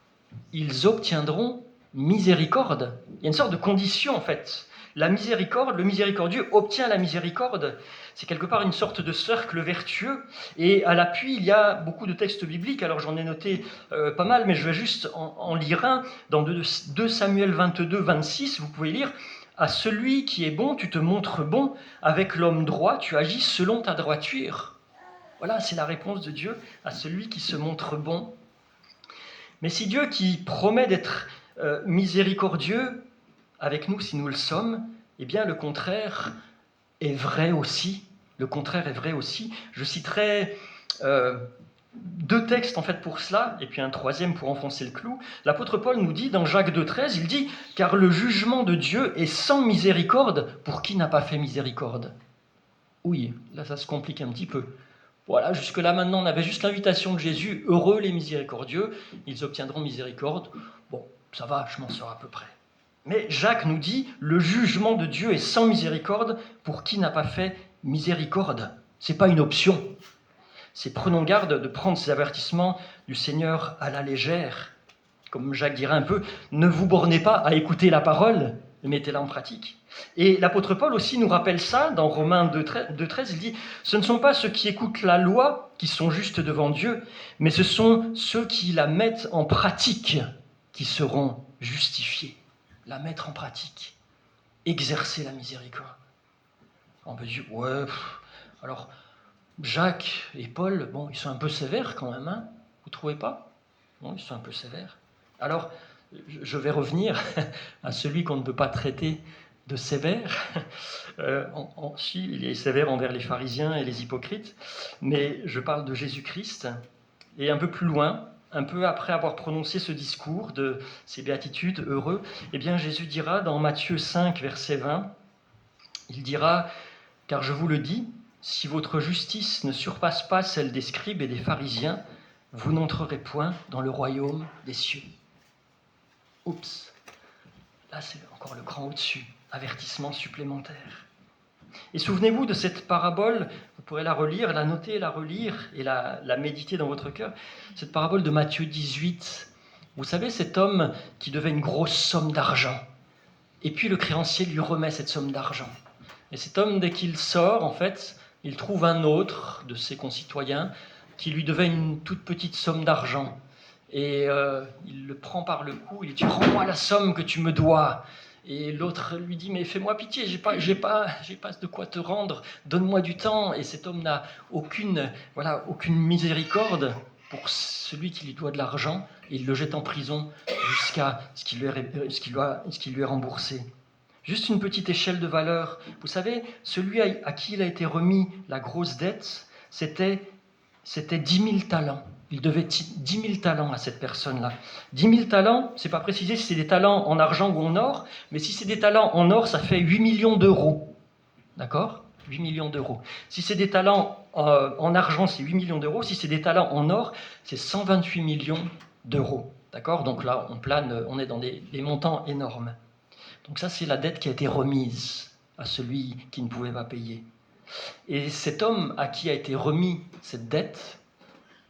ils obtiendront miséricorde. » Il y a une sorte de condition, en fait. La miséricorde, le miséricordieux obtient la miséricorde. C'est quelque part une sorte de cercle vertueux. Et à l'appui, il y a beaucoup de textes bibliques. Alors j'en ai noté pas mal, mais je vais juste en lire un. Dans 2 Samuel 22, 26, vous pouvez lire « À celui qui est bon, tu te montres bon. Avec l'homme droit, tu agis selon ta droiture. » Voilà, c'est la réponse de Dieu à celui qui se montre bon. Mais si Dieu qui promet d'être miséricordieux avec nous si nous le sommes, eh bien le contraire est vrai aussi. Le contraire est vrai aussi. Je citerai 2 textes en fait pour cela, et puis un troisième pour enfoncer le clou. L'apôtre Paul nous dit dans Jacques 2,13, il dit « Car le jugement de Dieu est sans miséricorde pour qui n'a pas fait miséricorde. » Oui, là ça se complique un petit peu. Voilà, jusque-là maintenant on avait juste l'invitation de Jésus, heureux les miséricordieux, ils obtiendront miséricorde. Bon, ça va, je m'en sors à peu près. Mais Jacques nous dit, le jugement de Dieu est sans miséricorde pour qui n'a pas fait miséricorde. Ce n'est pas une option. C'est prenons garde de prendre ces avertissements du Seigneur à la légère. Comme Jacques dirait un peu, ne vous bornez pas à écouter la parole, mais mettez-la en pratique. Et l'apôtre Paul aussi nous rappelle ça dans Romains 2,13, il dit « Ce ne sont pas ceux qui écoutent la loi qui sont justes devant Dieu, mais ce sont ceux qui la mettent en pratique qui seront justifiés. » La mettre en pratique, exercer la miséricorde. On peut dire, ouais, alors Jacques et Paul, bon, ils sont un peu sévères quand même, hein, vous trouvez pas? Non, ils sont un peu sévères. Alors, je vais revenir à celui qu'on ne peut pas traiter de sévère. Si, il est sévère envers les pharisiens et les hypocrites, mais je parle de Jésus-Christ. Et un peu plus loin, un peu après avoir prononcé ce discours de ces béatitudes, heureux, eh bien Jésus dira dans Matthieu 5, verset 20, il dira « Car je vous le dis, si votre justice ne surpasse pas celle des scribes et des pharisiens, vous n'entrerez point dans le royaume des cieux. » Oups, là c'est encore le cran au-dessus, avertissement supplémentaire. Et souvenez-vous de cette parabole, vous pourrez la relire, la noter, la relire et la méditer dans votre cœur, cette parabole de Matthieu 18. Vous savez, cet homme qui devait une grosse somme d'argent, et puis le créancier lui remet cette somme d'argent. Et cet homme, dès qu'il sort, en fait, il trouve un autre de ses concitoyens qui lui devait une toute petite somme d'argent. Et il le prend par le cou, il lui dit « Rends-moi la somme que tu me dois !» Et l'autre lui dit « Mais fais-moi pitié, j'ai pas de quoi te rendre, donne-moi du temps. » Et cet homme n'a aucune miséricorde pour celui qui lui doit de l'argent, et il le jette en prison jusqu'à ce qu'il lui ait remboursé. Juste une petite échelle de valeur. Vous savez, celui à qui il a été remis la grosse dette, c'était 10 000 talents. Il devait 10 000 talents à cette personne-là. 10 000 talents, c'est pas précisé si c'est des talents en argent ou en or, mais si c'est des talents en or, ça fait 8 millions d'euros. D'accord ? 8 millions d'euros. Si c'est des talents en argent, c'est 8 millions d'euros. Si c'est des talents en or, c'est 128 millions d'euros. D'accord ? Donc là, on est dans des montants énormes. Donc ça, c'est la dette qui a été remise à celui qui ne pouvait pas payer. Et cet homme à qui a été remis cette dette,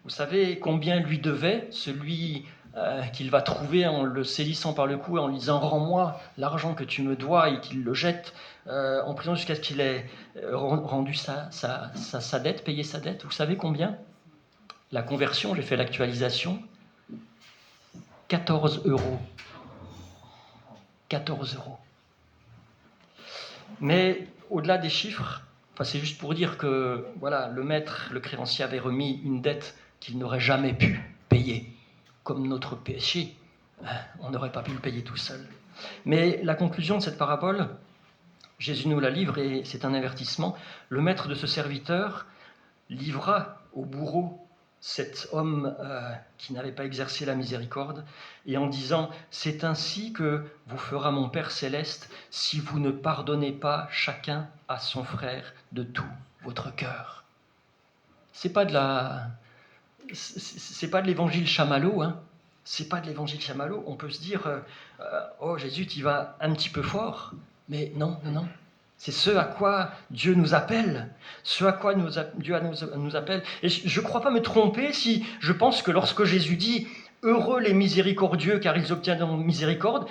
vous savez combien lui devait, celui qu'il va trouver en le saisissant par le cou et en lui disant « Rends-moi l'argent que tu me dois » et qu'il le jette en prison jusqu'à ce qu'il ait rendu sa dette, payé sa dette. Vous savez combien ? La conversion, j'ai fait l'actualisation, 14 euros. 14 euros. Mais au-delà des chiffres, c'est juste pour dire que voilà, le créancier avait remis une dette qu'il n'aurait jamais pu payer. Comme notre péché, on n'aurait pas pu le payer tout seul. Mais la conclusion de cette parabole, Jésus nous la livre et c'est un avertissement. Le maître de ce serviteur livra au bourreau cet homme qui n'avait pas exercé la miséricorde, et en disant « C'est ainsi que vous fera mon Père céleste si vous ne pardonnez pas chacun à son frère de tout votre cœur. » C'est pas de l'évangile Chamallow, hein. C'est pas de l'évangile Chamallow. On peut se dire oh Jésus, tu vas un petit peu fort, mais non. C'est ce à quoi Dieu nous appelle, ce à quoi Dieu nous appelle. Et je ne crois pas me tromper si je pense que lorsque Jésus dit « Heureux les miséricordieux, car ils obtiendront miséricorde »,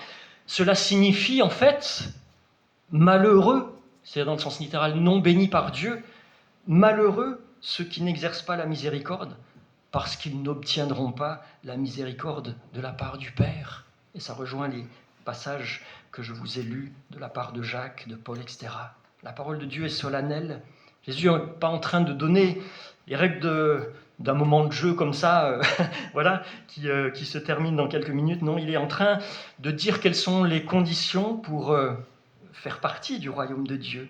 cela signifie en fait « malheureux », c'est-à-dire dans le sens littéral, non bénis par Dieu, malheureux ceux qui n'exercent pas la miséricorde, parce qu'ils n'obtiendront pas la miséricorde de la part du Père. Et ça rejoint les passages que je vous ai lus de la part de Jacques, de Paul, etc. La parole de Dieu est solennelle. Jésus n'est pas en train de donner les règles d'un moment de jeu comme ça, voilà, qui se termine dans quelques minutes. Non, il est en train de dire quelles sont les conditions pour faire partie du royaume de Dieu.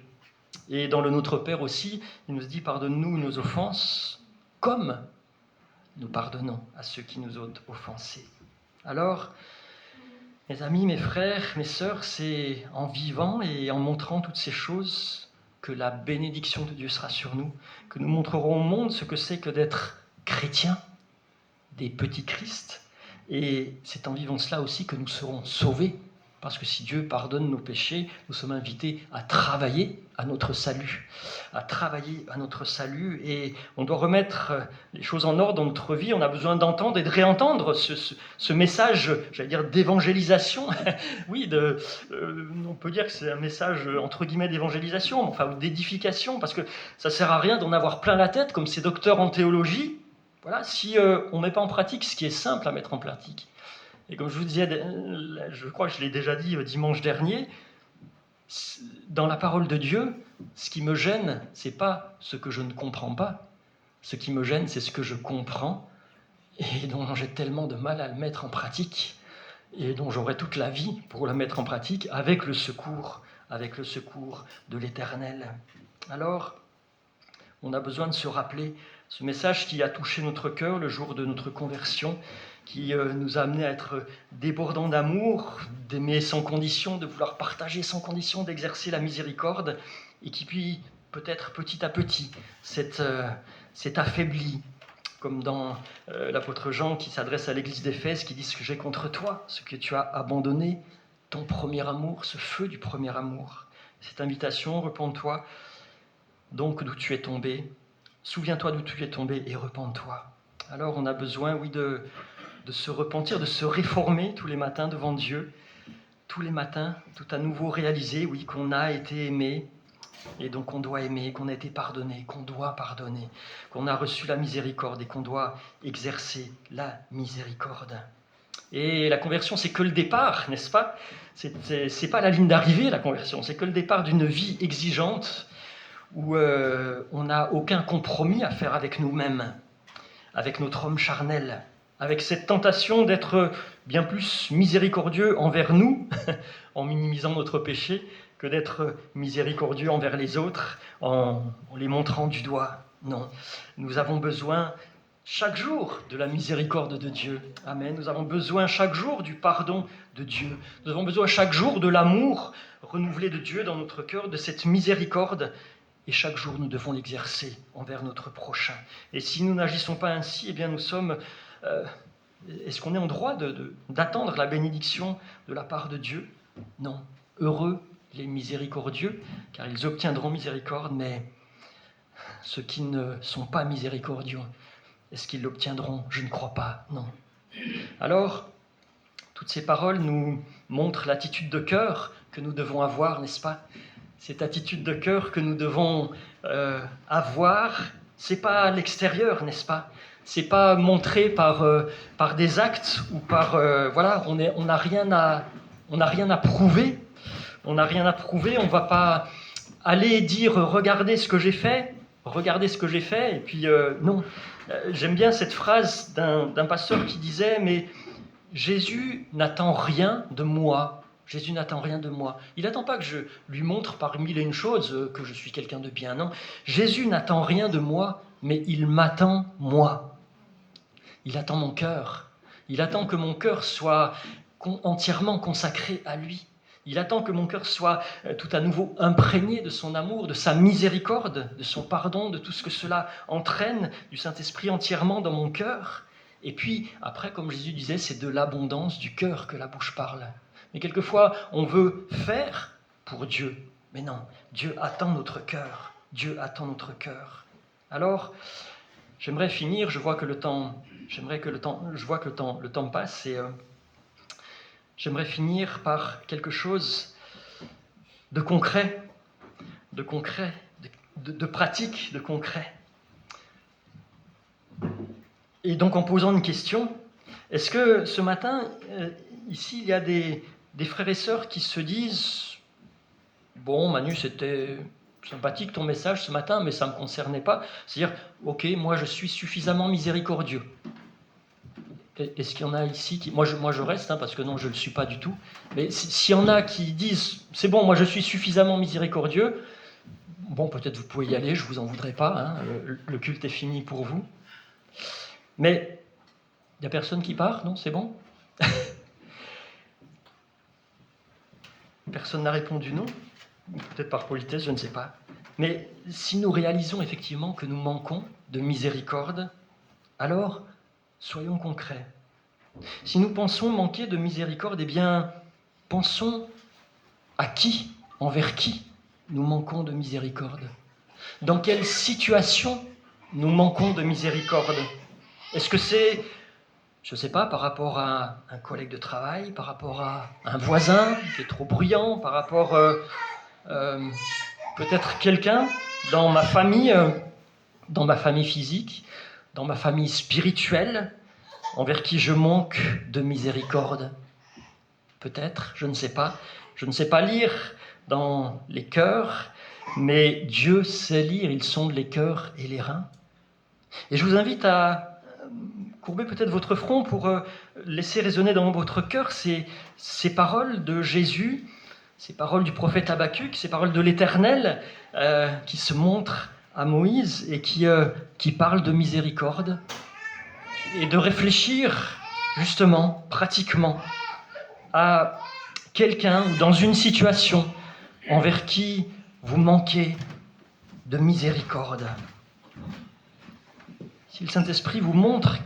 Et dans le Notre Père aussi, il nous dit « Pardonne-nous nos offenses, comme nous pardonnons à ceux qui nous ont offensés. » Alors, mes amis, mes frères, mes sœurs, c'est en vivant et en montrant toutes ces choses que la bénédiction de Dieu sera sur nous, que nous montrerons au monde ce que c'est que d'être chrétiens, des petits Christ. Et c'est en vivant cela aussi que nous serons sauvés. Parce que si Dieu pardonne nos péchés, nous sommes invités à travailler à notre salut. À travailler à notre salut. Et on doit remettre les choses en ordre dans notre vie. On a besoin d'entendre et de réentendre ce message, j'allais dire, d'évangélisation. Oui, on peut dire que c'est un message, entre guillemets, d'évangélisation, enfin, ou d'édification, parce que ça ne sert à rien d'en avoir plein la tête, comme ces docteurs en théologie, voilà, si on ne met pas en pratique ce qui est simple à mettre en pratique. Et comme je vous disais, je crois que je l'ai déjà dit dimanche dernier, dans la parole de Dieu, ce qui me gêne, ce n'est pas ce que je ne comprends pas. Ce qui me gêne, c'est ce que je comprends et dont j'ai tellement de mal à le mettre en pratique et dont j'aurai toute la vie pour le mettre en pratique avec le secours de l'Éternel. Alors, on a besoin de se rappeler ce message qui a touché notre cœur le jour de notre conversion, qui nous a amené à être débordants d'amour, d'aimer sans condition, de vouloir partager sans condition, d'exercer la miséricorde, et qui puis peut-être petit à petit s'est affaibli, comme dans l'apôtre Jean qui s'adresse à l'église d'Éphèse, qui dit « Ce que j'ai contre toi, ce que tu as abandonné, ton premier amour, ce feu du premier amour. » Cette invitation, repens-toi donc d'où tu es tombé, souviens-toi d'où tu es tombé et repens-toi. Alors on a besoin, oui, de se repentir, de se réformer tous les matins devant Dieu, tous les matins, tout à nouveau réaliser, oui, qu'on a été aimé, et donc on doit aimer, qu'on a été pardonné, qu'on doit pardonner, qu'on a reçu la miséricorde et qu'on doit exercer la miséricorde. Et la conversion, c'est que le départ, n'est-ce pas ? C'est pas la ligne d'arrivée, la conversion, c'est que le départ d'une vie exigeante où on n'a aucun compromis à faire avec nous-mêmes, avec notre homme charnel, avec cette tentation d'être bien plus miséricordieux envers nous, en minimisant notre péché, que d'être miséricordieux envers les autres, en les montrant du doigt. Non, nous avons besoin chaque jour de la miséricorde de Dieu. Amen. Nous avons besoin chaque jour du pardon de Dieu. Nous avons besoin chaque jour de l'amour renouvelé de Dieu dans notre cœur, de cette miséricorde. Et chaque jour, nous devons l'exercer envers notre prochain. Et si nous n'agissons pas ainsi, eh bien nous sommes... est-ce qu'on est en droit d'attendre la bénédiction de la part de Dieu ? Non. Heureux les miséricordieux, car ils obtiendront miséricorde, mais ceux qui ne sont pas miséricordieux, est-ce qu'ils l'obtiendront ? Je ne crois pas, non. Alors, toutes ces paroles nous montrent l'attitude de cœur que nous devons avoir, n'est-ce pas ? Cette attitude de cœur que nous devons avoir, c'est pas à l'extérieur, n'est-ce pas ? C'est pas montré par des actes ou par voilà, on n'a rien à prouver. On n'a rien à prouver. On va pas aller dire regardez ce que j'ai fait, et puis non. J'aime bien cette phrase d'un pasteur qui disait mais Jésus n'attend rien de moi. Jésus n'attend rien de moi. Il n'attend pas que je lui montre par mille et une choses que je suis quelqu'un de bien. Non, Jésus n'attend rien de moi, mais il m'attend moi. Il attend mon cœur. Il attend que mon cœur soit entièrement consacré à lui. Il attend que mon cœur soit tout à nouveau imprégné de son amour, de sa miséricorde, de son pardon, de tout ce que cela entraîne, du Saint-Esprit entièrement dans mon cœur. Et puis, après, comme Jésus disait, c'est de l'abondance du cœur que la bouche parle. Mais quelquefois, on veut faire pour Dieu. Mais non, Dieu attend notre cœur. Dieu attend notre cœur. Alors, j'aimerais finir, je vois que le temps passe, et j'aimerais finir par quelque chose de concret, de pratique, de concret. Et donc en posant une question, est-ce que ce matin, ici, il y a des frères et sœurs qui se disent « Bon, Manu, c'était sympathique ton message ce matin, mais ça ne me concernait pas. C'est-à-dire, ok, moi je suis suffisamment miséricordieux. Est-ce qu'il y en a ici qui... Moi je reste, parce que non, je ne le suis pas du tout. Mais s'il y en a qui disent, c'est bon, moi je suis suffisamment miséricordieux, bon, peut-être vous pouvez y aller, je ne vous en voudrais pas, le culte est fini pour vous. Mais il n'y a personne qui part, non, c'est bon? Personne n'a répondu non, peut-être par politesse, je ne sais pas. Mais si nous réalisons effectivement que nous manquons de miséricorde, alors soyons concrets. Si nous pensons manquer de miséricorde, eh bien, pensons à qui, envers qui nous manquons de miséricorde. Dans quelle situation nous manquons de miséricorde? Est-ce que c'est, je ne sais pas, par rapport à un collègue de travail, par rapport à un voisin qui est trop bruyant, par rapport peut-être quelqu'un dans ma famille physique, dans ma famille spirituelle, envers qui je manque de miséricorde? Peut-être, je ne sais pas. Je ne sais pas lire dans les cœurs, mais Dieu sait lire, il sonde les cœurs et les reins. Et je vous invite à courber peut-être votre front pour laisser résonner dans votre cœur ces paroles de Jésus, ces paroles du prophète Habacuc, ces paroles de l'Éternel qui se montrent à Moïse et qui parlent de miséricorde, et de réfléchir justement, pratiquement, à quelqu'un ou dans une situation envers qui vous manquez de miséricorde. Si le Saint-Esprit vous montre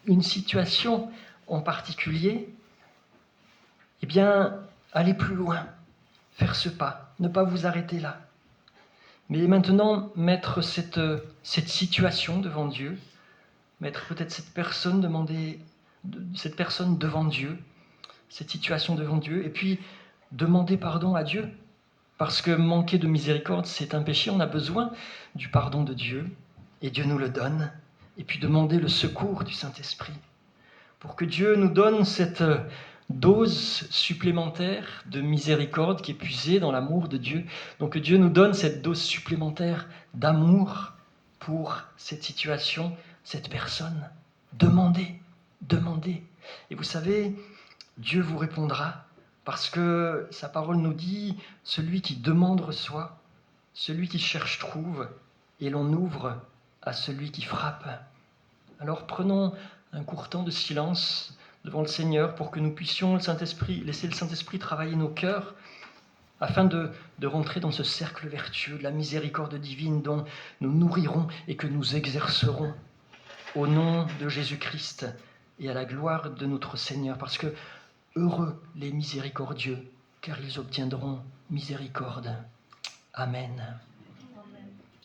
une situation en particulier, eh bien, allez plus loin, faire ce pas, ne pas vous arrêter là. Mais maintenant, mettre cette situation devant Dieu, mettre peut-être cette personne devant Dieu, cette situation devant Dieu, et puis demander pardon à Dieu, parce que manquer de miséricorde, c'est un péché, on a besoin du pardon de Dieu, et Dieu nous le donne, et puis demander le secours du Saint-Esprit, pour que Dieu nous donne cette dose supplémentaire de miséricorde qui est puisée dans l'amour de Dieu. Donc que Dieu nous donne cette dose supplémentaire d'amour pour cette situation, cette personne. Demandez. Et vous savez, Dieu vous répondra, parce que sa parole nous dit, celui qui demande reçoit, celui qui cherche trouve, et l'on ouvre à celui qui frappe. Alors prenons un court temps de silence devant le Seigneur pour que nous puissions laisser le Saint-Esprit travailler nos cœurs afin de rentrer dans ce cercle vertueux de la miséricorde divine dont nous nourrirons et que nous exercerons au nom de Jésus-Christ et à la gloire de notre Seigneur. Parce que heureux les miséricordieux, car ils obtiendront miséricorde. Amen.